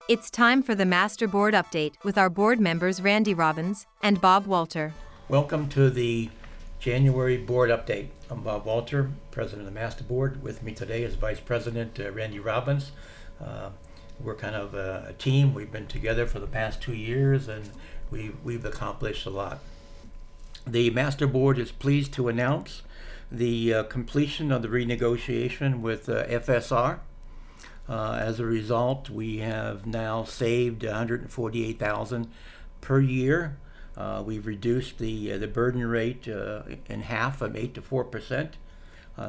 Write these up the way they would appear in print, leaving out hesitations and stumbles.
It's time for the Master Board Update with our board members Randy Robbins and Bob Walter. Welcome to the January Board Update. I'm Bob Walter, President of the Master Board. With me today is Vice President Randy Robbins. We're kind of a team. We've been together for the past 2 years and we've accomplished a lot. The Master Board is pleased to announce the completion of the renegotiation with FSR. As a result, we have now saved $148,000 per year. We've reduced the burden rate in half, from 8 to 4%.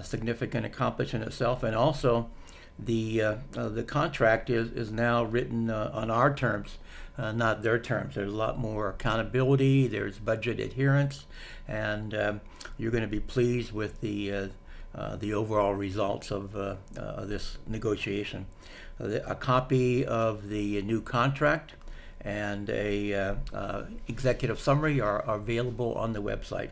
Significant accomplishment itself, and also the contract is now written on our terms, not their terms. There's a lot more accountability. There's budget adherence, and you're going to be pleased with the overall results of this negotiation. A copy of the new contract and a executive summary are available on the website.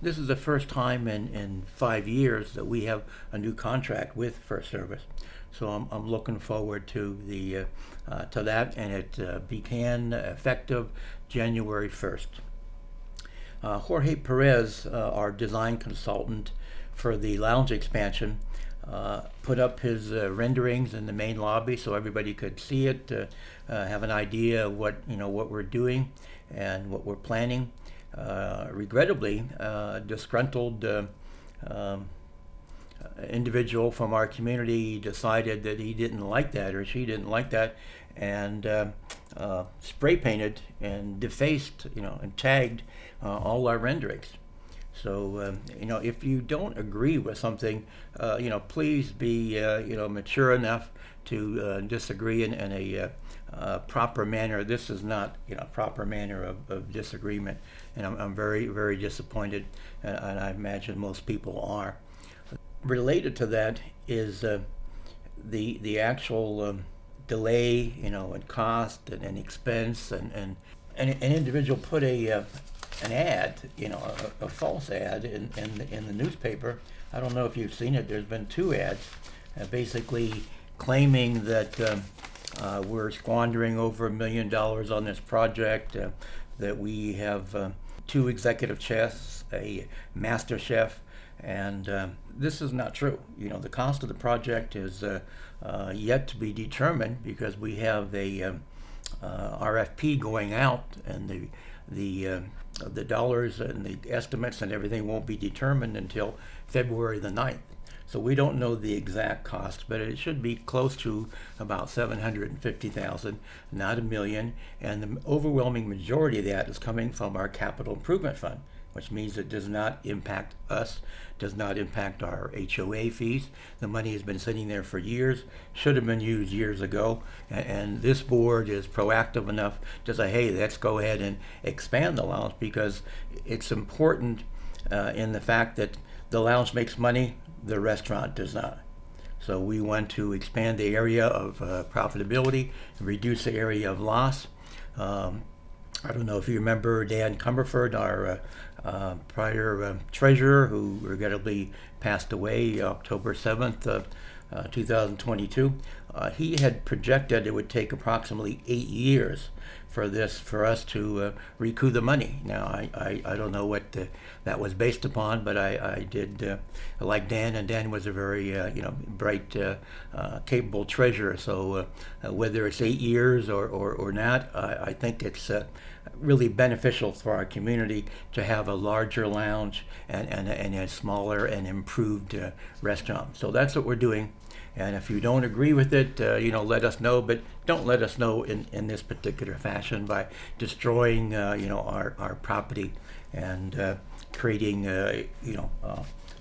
This is the first time in 5 years that we have a new contract with First Service, so I'm looking forward to that, and it began effective January 1st. Jorge Perez, our design consultant for the lounge expansion, put up his renderings in the main lobby so everybody could see it, have an idea of what we're doing and what we're planning. Regrettably, a disgruntled individual from our community decided that he didn't like that, or she didn't like that, and spray painted and defaced, and tagged all our renderings. So, if you don't agree with something, please be, mature enough to disagree in a proper manner. This is not, proper manner of disagreement, and I'm very, very disappointed, and I imagine most people are. Related to that is the actual delay, and cost and expense, and an individual put an ad, a false ad in the newspaper. I don't know if you've seen it. There's been 2 ads, basically claiming that we're squandering over $1 million on this project, that we have 2 executive chefs, a master chef, and this is not true. The cost of the project is yet to be determined, because we have a RFP going out, and the dollars and the estimates and everything won't be determined until February the 9th. So we don't know the exact cost, but it should be close to about $750,000, not $1 million. And the overwhelming majority of that is coming from our capital improvement fund, which means it does not impact us, does not impact our HOA fees. The money has been sitting there for years, should have been used years ago, and this board is proactive enough to say, hey, let's go ahead and expand the lounge, because it's important in the fact that the lounge makes money, the restaurant does not. So we want to expand the area of profitability, reduce the area of loss. I don't know if you remember Dan Cumberford, our prior treasurer, who regrettably passed away October 7th, 2022. He had projected it would take approximately 8 years for us to recoup the money. Now, I don't know what that was based upon, but I did like Dan, and Dan was a very bright, capable treasurer. So whether it's 8 years or not, I think it's really beneficial for our community to have a larger lounge and a smaller and improved restaurant. So that's what we're doing. And if you don't agree with it, let us know, but don't let us know in this particular fashion by destroying, our property and creating,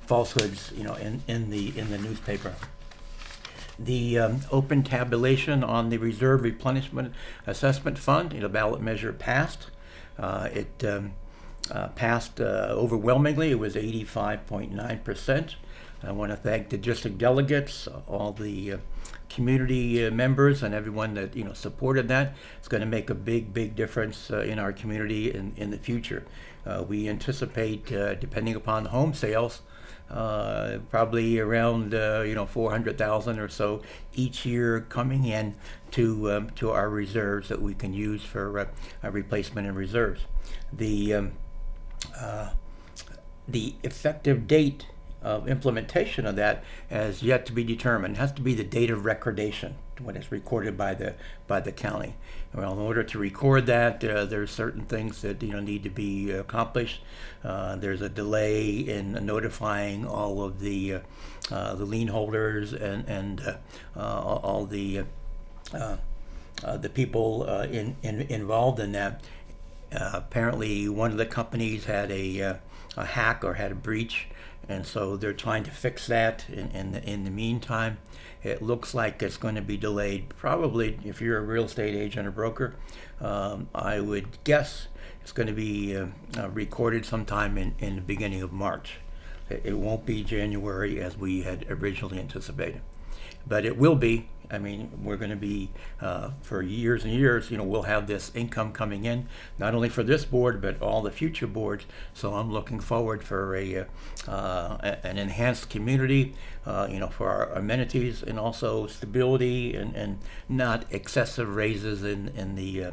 falsehoods, in the newspaper. The open tabulation on the Reserve Replenishment Assessment Fund, ballot measure passed. It passed overwhelmingly. It was 85.9%. I want to thank the district delegates, all the community members, and everyone that supported that. It's going to make a big difference in our community in the future. We anticipate, depending upon home sales, probably around 400,000 or so each year coming in to our reserves that we can use for replacement and reserves. The effective date of implementation of that has yet to be determined. It has to be the date of recordation when it's recorded by the county. Well, in order to record that, there's certain things that need to be accomplished. There's a delay in notifying all of the lien holders and all the people involved in that. Apparently, one of the companies had a hack or had a breach, and so they're trying to fix that. In the meantime, it looks like it's going to be delayed. Probably, if you're a real estate agent or broker, I would guess it's going to be recorded sometime in the beginning of March. It won't be January as we had originally anticipated, but it will be. I mean, we're going to be, for years and years, we'll have this income coming in, not only for this board, but all the future boards. So I'm looking forward for an enhanced community, for our amenities, and also stability and not excessive raises in the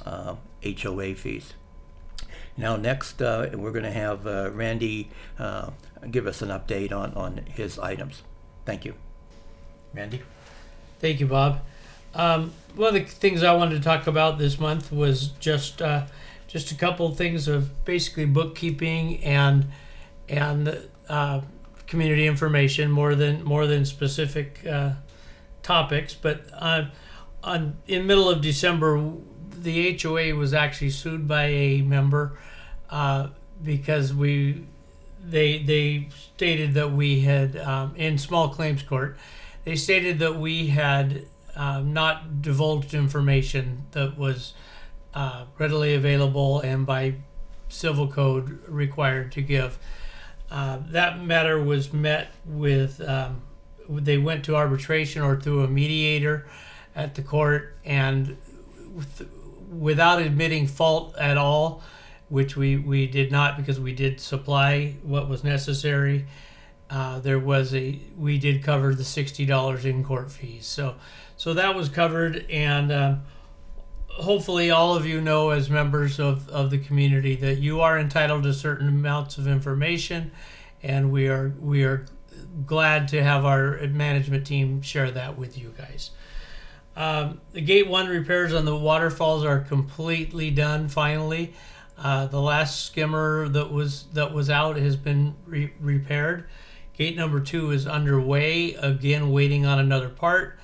HOA fees. Now, next, we're going to have Randy give us an update on his items. Thank you. Randy? Thank you, Bob. One of the things I wanted to talk about this month was just a couple of things of basically bookkeeping and community information more than specific topics. But in middle of December, the HOA was actually sued by a member because they stated that we had in small claims court. They stated that we had not divulged information that was readily available and by civil code required to give. That matter was met with, they went to arbitration or through a mediator at the court, and without admitting fault at all, which we did not because we did supply what was necessary. We did cover the $60 in court fees. So that was covered, and hopefully all of you know as members of the community that you are entitled to certain amounts of information, and we are glad to have our management team share that with you guys. The Gate 1 repairs on the waterfalls are completely done finally. The last skimmer that was out has been repaired. Gate number 2 is underway, again waiting on another part.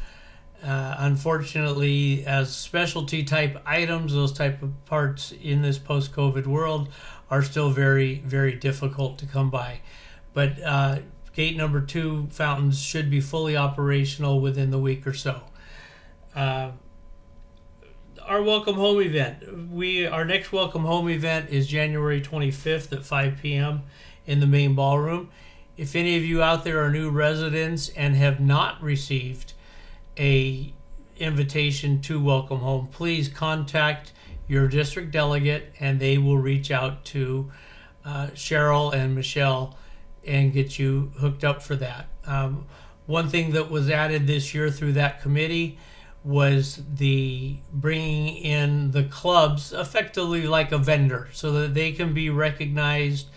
Unfortunately, as specialty type items, those type of parts in this post-COVID world are still very, very difficult to come by. But gate number 2 fountains should be fully operational within the week or so. Our welcome home event. Our next welcome home event is January 25th at 5 p.m. in the main ballroom. If any of you out there are new residents and have not received a invitation to welcome home, please contact your district delegate and they will reach out to Cheryl and Michelle and get you hooked up for that. One thing that was added this year through that committee was the bringing in the clubs effectively like a vendor so that they can be recognized,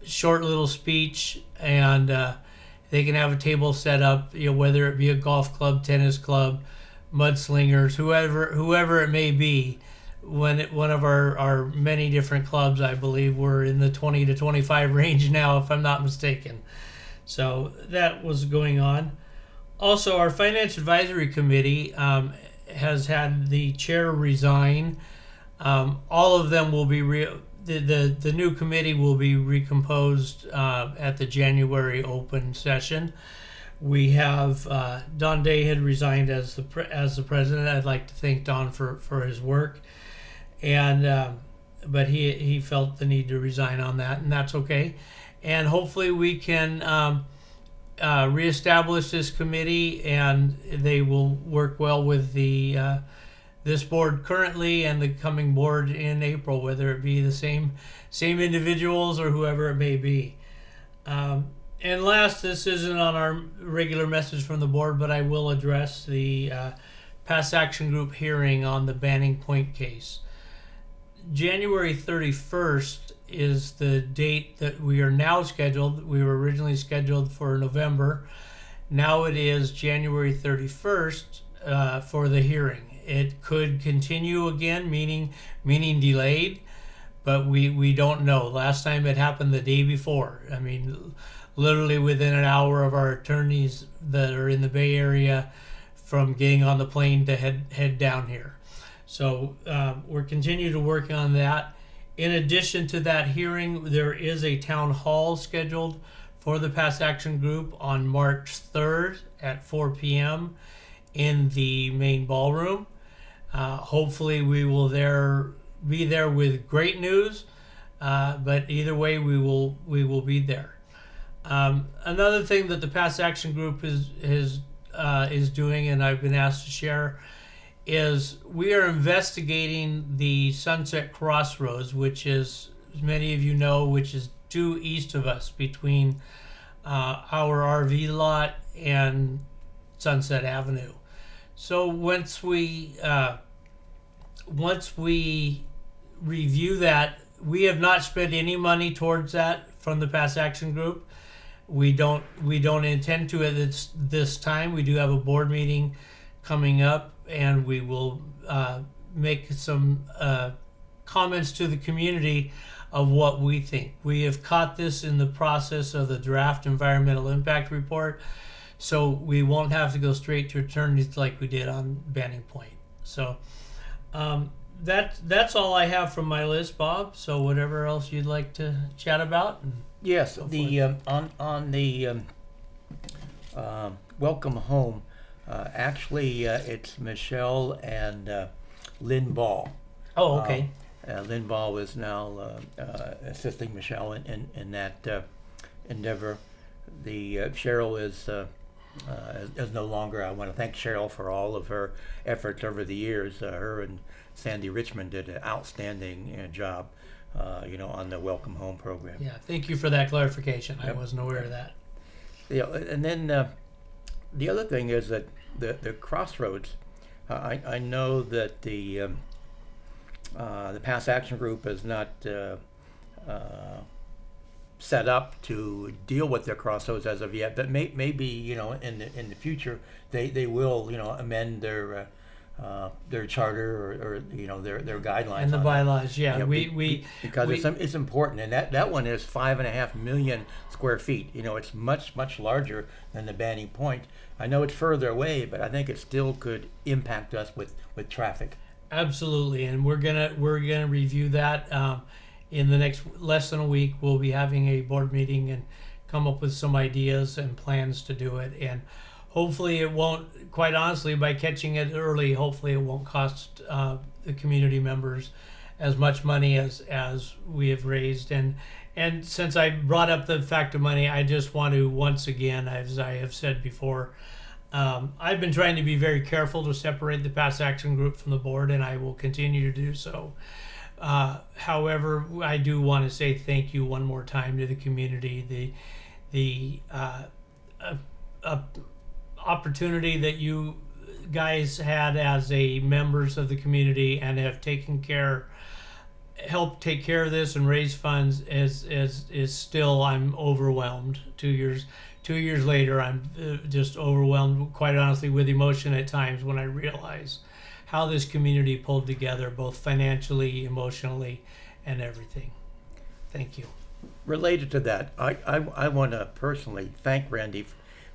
short little speech, and they can have a table set up, whether it be a golf club, tennis club, mudslingers, whoever it may be. One of our many different clubs, I believe, we're in the 20 to 25 range now, if I'm not mistaken. So that was going on. Also, our Finance Advisory Committee has had the chair resign. All of them will be the new committee will be recomposed at the January open session. We have Don Day had resigned as the president. I'd like to thank Don for his work, and but he felt the need to resign on that, and that's okay. And hopefully we can reestablish this committee, and they will work well with the this board currently and the coming board in April, whether it be the same individuals or whoever it may be. And last, this isn't on our regular message from the board, but I will address the Pass Action Group hearing on the Banning Point case. January 31st is the date that we are now scheduled. We were originally scheduled for November. Now it is January 31st for the hearing. It could continue again, meaning delayed, but we don't know. Last time it happened the day before. I mean, literally within an hour of our attorneys that are in the Bay Area from getting on the plane to head down here. So we're continuing to work on that. In addition to that hearing, there is a town hall scheduled for the Pass Action Group on March 3rd at 4 p.m. in the main ballroom. Hopefully we will be there with great news, but either way we will be there. Another thing that the Pass Action Group is doing, and I've been asked to share, is we are investigating the Sunset Crossroads, which is, as many of you know, which is due east of us between our RV lot and Sunset Avenue. So once we review that, we have not spent any money towards that from the Pass Action Group. We don't intend to at this time. We do have a board meeting coming up, and we will make some comments to the community of what we think. We have caught this in the process of the draft environmental impact report, so we won't have to go straight to attorneys like we did on Banning Point. So that's all I have from my list, Bob. So whatever else you'd like to chat about. Yes, the on the welcome home. Actually, it's Michelle and Lynn Ball. Oh, okay. Lynn Ball is now assisting Michelle in that endeavor. The Cheryl is no longer. I want to thank Cheryl for all of her efforts over the years. Her and Sandy Richmond did an outstanding job, on the Welcome Home program. Yeah, thank you for that clarification. Yep. I wasn't aware of that. Yeah, and then the other thing is that the Crossroads. I know that the Pass Action Group is not set up to deal with their crossroads as of yet, but maybe in the future they will amend their charter or their guidelines And the on bylaws, yeah. that. Because we it's important, and that one is 5.5 million square feet. It's much larger than the Banning Point. I know it's further away, but I think it still could impact us with traffic. absolutely, and we're gonna review that in the next less than a week. We'll be having a board meeting and come up with some ideas and plans to do it. And hopefully it won't, quite honestly, by catching it early, hopefully it won't cost the community members as much money as we have raised. And since I brought up the fact of money, I just want to once again, as I have said before, I've been trying to be very careful to separate the Pass Action Group from the board, and I will continue to do so. However, I do want to say thank you one more time to the community. The opportunity that you guys had as a members of the community and have helped take care of this and raise funds is still, I'm overwhelmed. 2 years later, I'm just overwhelmed, quite honestly, with emotion at times when I realize how this community pulled together, both financially, emotionally, and everything. Thank you. Related to that, I want to personally thank Randy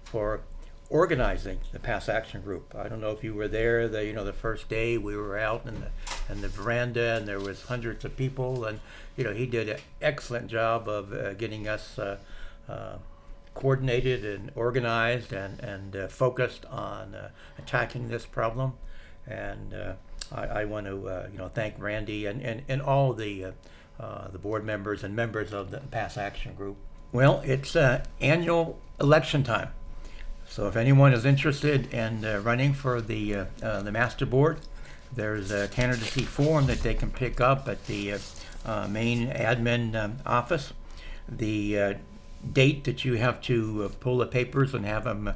for organizing the Pass Action Group. I don't know if you were there. The first day we were out in the veranda, and there was hundreds of people, and he did an excellent job of getting us coordinated and organized and focused on attacking this problem. And I want to thank Randy and all the board members and members of the Pass Action Group. Well, it's annual election time. So if anyone is interested in running for the master board, there's a candidacy form that they can pick up at the main admin office. The date that you have to pull the papers and have them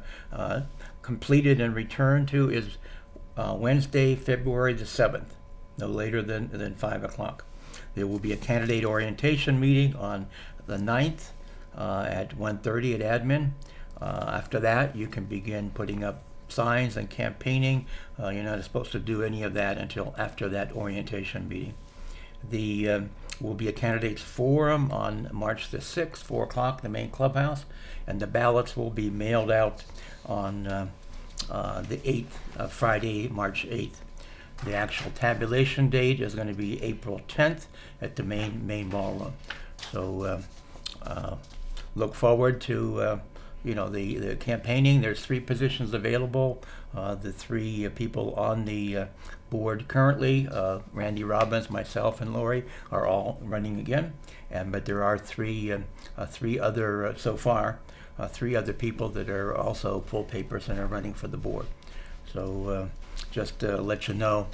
completed and returned to is Wednesday, February the 7th, no later than 5 o'clock. There will be a candidate orientation meeting on the 9th at 1:30 at admin. After that, you can begin putting up signs and campaigning. You're not supposed to do any of that until after that orientation meeting. The will be a candidates forum on March the 6th, 4 o'clock, the main clubhouse, and the ballots will be mailed out on the 8th, Friday, March 8th. The actual tabulation date is going to be April 10th at the main ballroom. So look forward to the campaigning. There's 3 positions available. The 3 people on the board currently, Randy Robbins, myself, and Lori, are all running again. But there are 3 other so far. 3 other people that are also full papers and are running for the board. So just to let you know,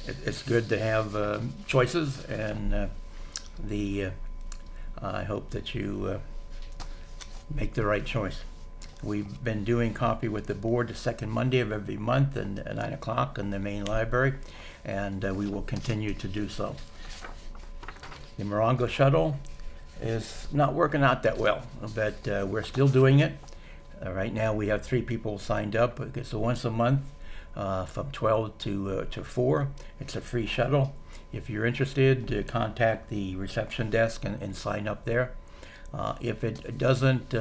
it's good to have choices, and I hope that you make the right choice. We've been doing coffee with the board the second Monday of every month at 9 o'clock in the main library, and we will continue to do so. The Morongo Shuttle is not working out that well, but we're still doing it. Right now we have 3 people signed up. It's once a month from 12 to 4. It's a free shuttle. If you're interested, contact the reception desk and sign up there. If it doesn't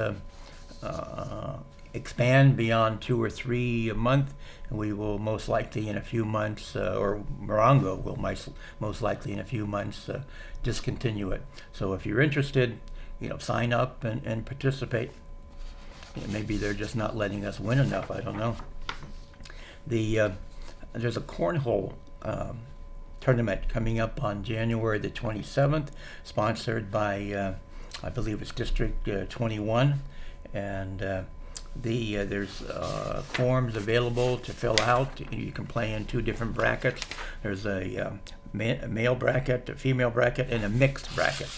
expand beyond 2 or 3 a month, we will most likely in a few months, or Morongo will most likely in a few months discontinue it. So if you're interested, sign up and participate. Maybe they're just not letting us win enough. I don't know. There's a cornhole tournament coming up on January the 27th, sponsored by I believe it's District 21, and there's forms available to fill out. You can play in 2 different brackets. There's a male bracket, a female bracket, and a mixed bracket.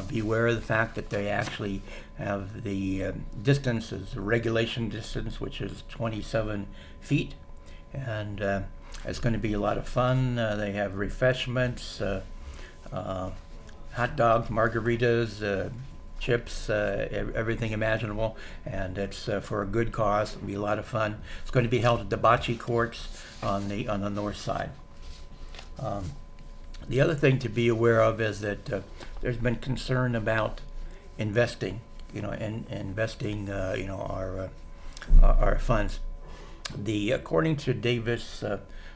Beware of the fact that they actually have the distance is regulation distance, which is 27 feet, and it's going to be a lot of fun. They have refreshments, hot dogs, margaritas, chips, everything imaginable, and it's for a good cause. It'll be a lot of fun. It's going to be held at the bocce courts on the north side. The other thing to be aware of is that there's been concern about investing, and investing, our funds. According to Davis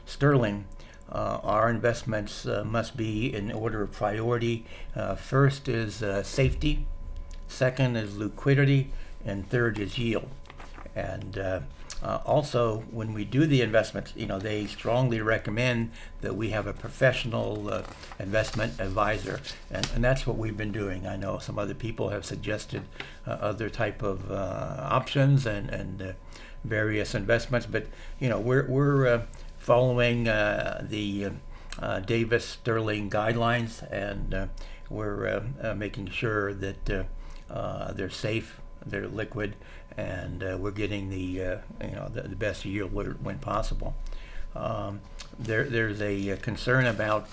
Sterling, our investments must be in order of priority. First is safety, second is liquidity, and third is yield. And also, when we do the investments, they strongly recommend that we have a professional investment advisor, and that's what we've been doing. I know some other people have suggested other type of options and various investments, but we're following the Davis Sterling guidelines, and we're making sure that they're safe, they're liquid, and we're getting the best yield when possible. There's a concern about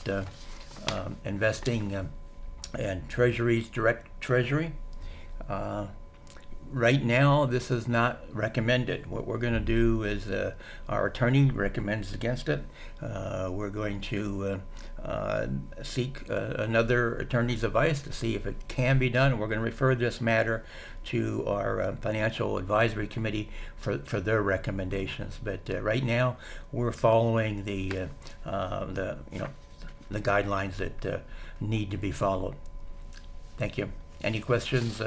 investing in treasuries, direct treasury. Right now, this is not recommended. What we're going to do is our attorney recommends against it. We're going to seek another attorney's advice to see if it can be done. We're going to refer this matter to our financial advisory committee for their recommendations. But right now, we're following the guidelines that need to be followed. Thank you. Any questions?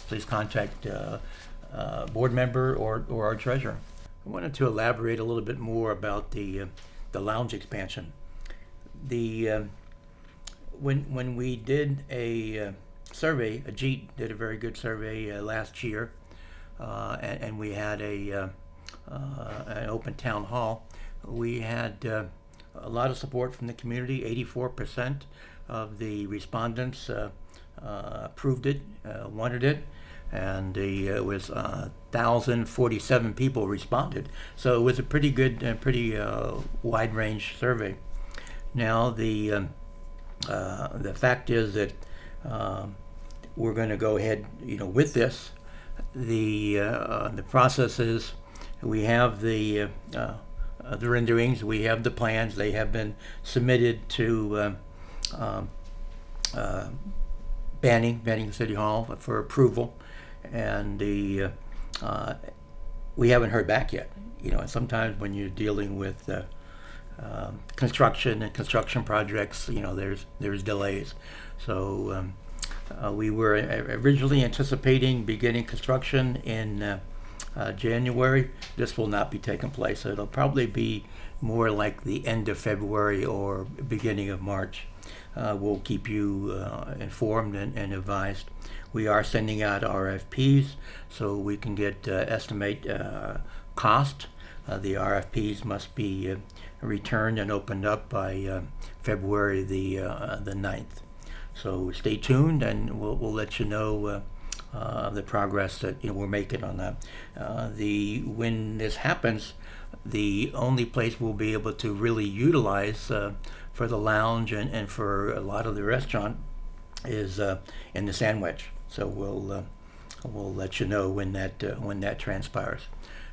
Please contact board member or our treasurer. I wanted to elaborate a little bit more about the lounge expansion. When we did a survey, Ajit did a very good survey last year, and we had an open town hall. We had a lot of support from the community. 84% of the respondents approved it, wanted it, and it was 1,047 people responded. So it was a pretty good, pretty wide range survey. Now the fact is that we're going to go ahead, with this. The process is we have the renderings, we have the plans. They have been submitted to Banning City Hall for approval, and we haven't heard back yet. And sometimes when you're dealing with construction and construction projects, there's delays. So we were originally anticipating beginning construction in January. This will not be taking place. So it'll probably be more like the end of February or beginning of March. We'll keep you informed and advised. We are sending out RFPs so we can get estimate cost. The RFPs must be returned and opened up by February the 9th. So stay tuned, and we'll let you know the progress that we're making on that. When this happens, the only place we'll be able to really utilize for the lounge and for a lot of the restaurant is in the Sandwich. So we'll let you know when that transpires.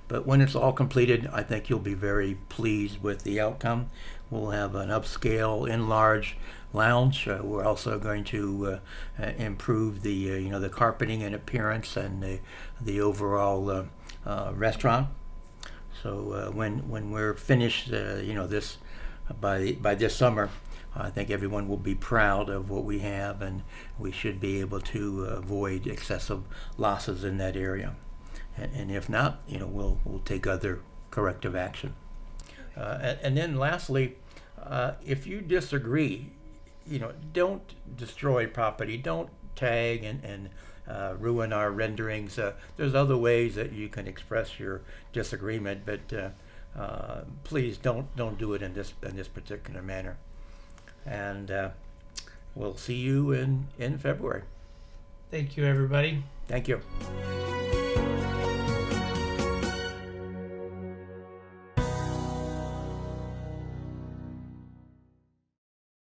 But when it's all completed, I think you'll be very pleased with the outcome. We'll have an upscale, enlarged lounge. We're also going to improve the carpeting and appearance and the overall restaurant. So when we're finished, this by this summer, I think everyone will be proud of what we have, and we should be able to avoid excessive losses in that area. And if not, we'll take other corrective action. And then lastly, if you disagree, don't destroy property. Don't tag and ruin our renderings. There's other ways that you can express your disagreement, but please don't do it in this particular manner. And we'll see you in February. Thank you, everybody. Thank you.